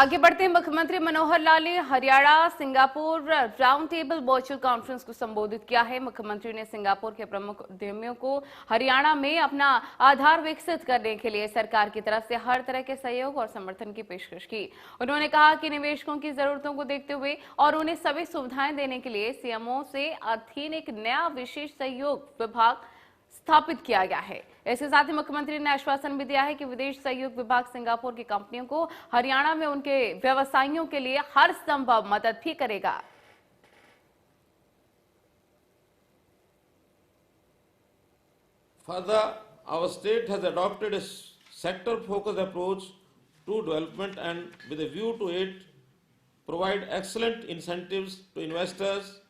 आगे बढ़ते हैं। मुख्यमंत्री मनोहर लाल ने Haryana Singapore round table virtual conference को संबोधित किया है। मुख्यमंत्री ने सिंगापुर के प्रमुख उद्यमियों को हरियाणा में अपना आधार विकसित करने के लिए सरकार की तरफ से हर तरह के सहयोग और समर्थन की पेशकश की। उन्होंने कहा कि निवेशकों की जरूरतों को देखते हुए और उन्हें सभी सुविधाएं देने के लिए सीएमओ से अधीन एक नया विशेष सहयोग विभाग स्थापित किया गया है। इसके साथ ही मुख्यमंत्री ने आश्वासन भी दिया है कि विदेश सहयोग विभाग सिंगापुर की कंपनियों को हरियाणा में उनके व्यवसायियों के लिए हर संभव मदद भी करेगा। Further, our state has adopted a sector-focused approach to development and with a view to it, provide excellent incentives to investors.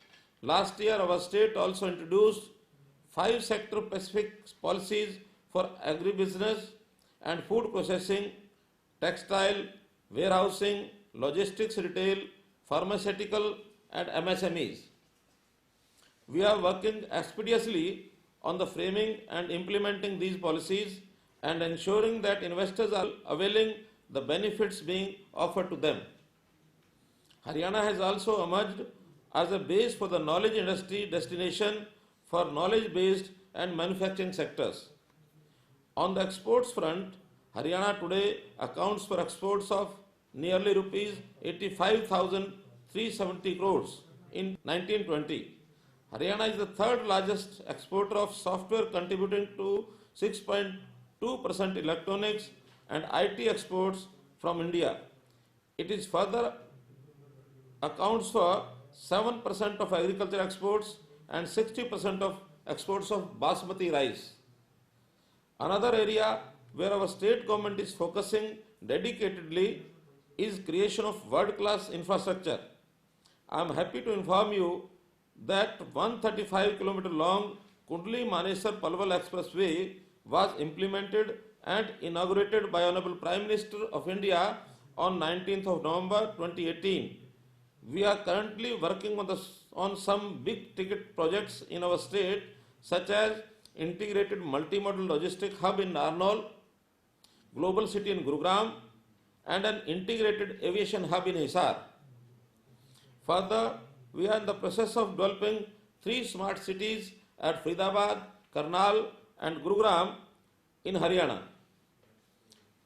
Last year, our state also introduced 5 sector-specific policies for agribusiness and food processing, textile, warehousing, logistics retail, pharmaceutical and MSMEs. We are working expeditiously on the framing and implementing these policies and ensuring that investors are availing the benefits being offered to them. Haryana has also emerged as a base for the knowledge industry destination for knowledge-based and manufacturing sectors. On the exports front, Haryana today accounts for exports of nearly rupees 85,370 crores in 1920. Haryana is the third largest exporter of software, contributing to 6.2% electronics and IT exports from India. It is further accounts for 7% of agriculture exports and 60% of exports of basmati rice. Another area where our state government is focusing dedicatedly is creation of world-class infrastructure. I am happy to inform you that 135-kilometer long Kundli-Manesar Palwal Expressway was implemented and inaugurated by Honorable Prime Minister of India on 19th of November 2018. We are currently working on some big ticket projects in our state, such as integrated multimodal logistic hub in Narnaul, global city in Gurugram, and an integrated aviation hub in Hisar. Further, we are in the process of developing 3 smart cities at Faridabad, Karnal, and Gurugram in Haryana.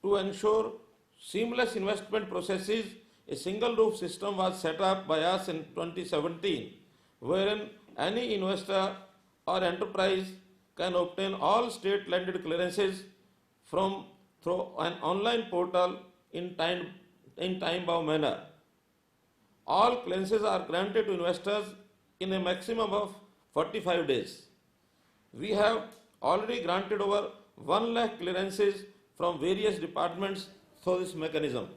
To ensure seamless investment processes, a single roof system was set up by us in 2017, wherein any investor or enterprise can obtain all state-landed clearances through an online portal in time-bound manner. All clearances are granted to investors in a maximum of 45 days. We have already granted over 1 lakh clearances from various departments through this mechanism.